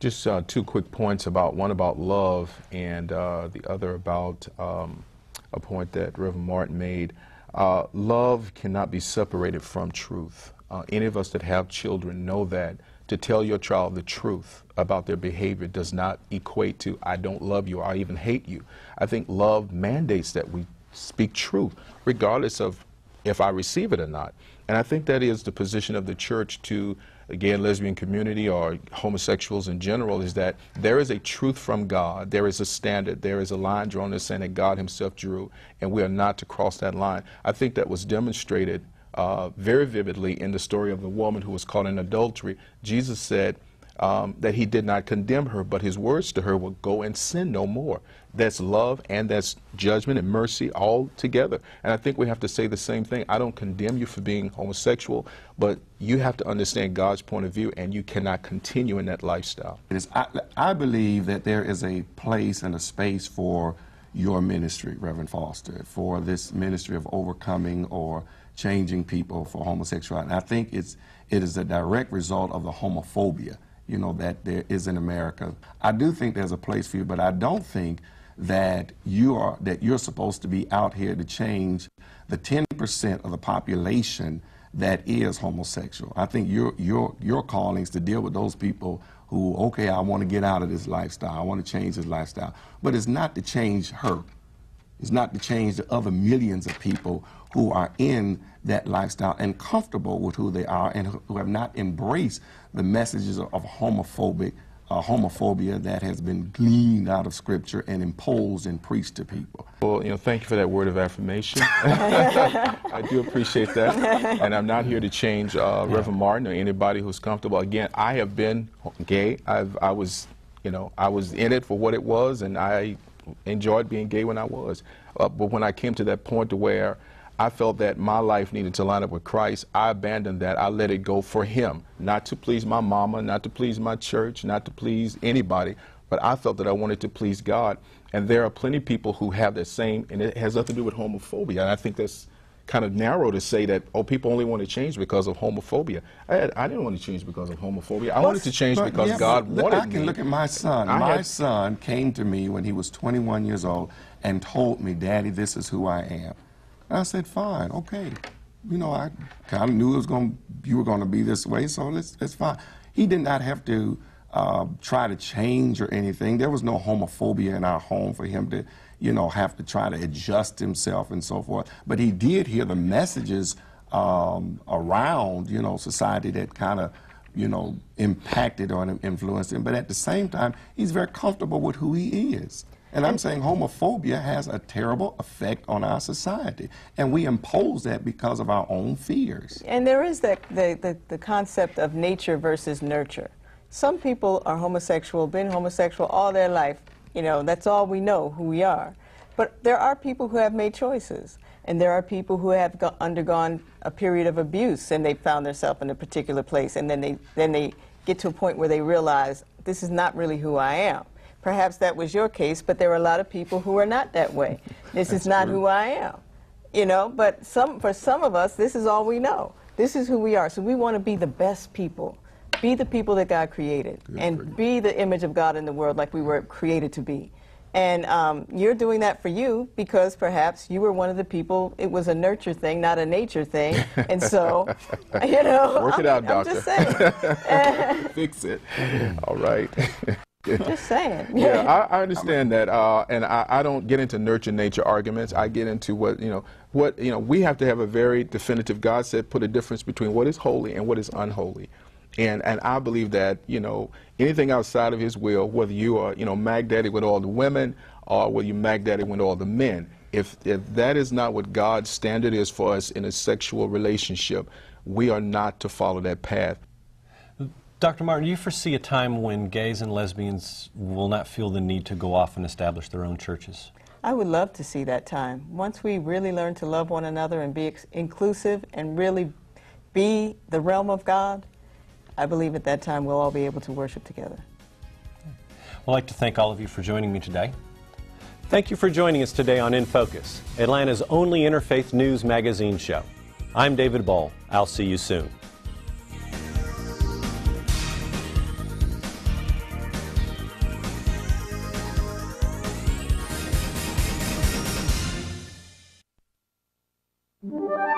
Just two quick points about one about love and the other about a point that Reverend Martin made. Love cannot be separated from truth. Any of us that have children know that to tell your child the truth about their behavior does not equate to I don't love you or I even hate you. I think love mandates that we speak truth regardless of if I receive it or not. And I think that is the position of the church to the gay and lesbian community or homosexuals in general, is that there is a truth from God, there is a standard, there is a line drawn in the sand that God himself drew, and we are not to cross that line. I think that was demonstrated very vividly in the story of the woman who was caught in adultery. Jesus said that he did not condemn her, but his words to her were, go and sin no more. That's love and that's judgment and mercy all together. And I think we have to say the same thing. I don't condemn you for being homosexual, but you have to understand God's point of view, and you cannot continue in that lifestyle. I believe that there is a place and a space for your ministry, Reverend Foster, for this ministry of overcoming or changing people for homosexuality. And I think it is a direct result of the homophobia, you know, that there is in America. I do think there's a place for you, but I don't think that you're supposed to be out here to change the 10% of the population that is homosexual. I think your calling is to deal with those people who, okay, I want to get out of this lifestyle, I want to change this lifestyle, but it's not to change her. It's not to change the other millions of people who are in that lifestyle and comfortable with who they are and who have not embraced the messages of homophobia that has been gleaned out of Scripture and imposed and preached to people. Well, you know, thank you for that word of affirmation. I do appreciate that. And I'm not here to change Reverend Martin or anybody who's comfortable. Again, I have been gay. I was in it for what it was, and I enjoyed being gay when I was. But when I came to that point to where I felt that my life needed to line up with Christ, I abandoned that. I let it go for him, not to please my mama, not to please my church, not to please anybody, but I felt that I wanted to please God. And there are plenty of people who have that same, and it has nothing to do with homophobia. And I think that's kind of narrow to say that, oh, people only want to change because of homophobia. I didn't want to change because of homophobia. I wanted to change because God wanted me. I can look at my son. My son came to me when he was 21 years old and told me, Daddy, this is who I am. And I said, fine, okay. You know, I kind of knew you were going to be this way, so it's fine. He did not have to try to change or anything. There was no homophobia in our home for him to, you know, have to try to adjust himself and so forth. But he did hear the messages around, you know, society that kind of, you know, impacted or influenced him. But at the same time, he's very comfortable with who he is. And I'm saying homophobia has a terrible effect on our society, and we impose that because of our own fears. And there is the concept of nature versus nurture. Some people are homosexual, been homosexual all their life. You know, that's all we know who we are. But there are people who have made choices, and there are people who have undergone a period of abuse, and they found themselves in a particular place, and then they get to a point where they realize, this is not really who I am. Perhaps that was your case, but there are a lot of people who are not that way. This is not who I am, you know, but for some of us, this is all we know. This is who we are. So we want to be the best people, be the people that God created, and be the image of God in the world like we were created to be. And you're doing that for you because perhaps you were one of the people, it was a nurture thing, not a nature thing. And so, you know. Work it out, doctor. I'm just saying. Fix it. All right. Just saying. Yeah, I understand that, and I don't get into nurture-nature arguments. I get into what we have to have a very definitive. God said, put a difference between what is holy and what is unholy, and I believe that, you know, anything outside of His will, whether you are, you know, mag daddy with all the women or whether you mag daddy with all the men, if that is not what God's standard is for us in a sexual relationship, we are not to follow that path. Dr. Martin, do you foresee a time when gays and lesbians will not feel the need to go off and establish their own churches? I would love to see that time. Once we really learn to love one another and be inclusive and really be the realm of God, I believe at that time we'll all be able to worship together. I'd like to thank all of you for joining me today. Thank you for joining us today on In Focus, Atlanta's only interfaith news magazine show. I'm David Ball. I'll see you soon. you.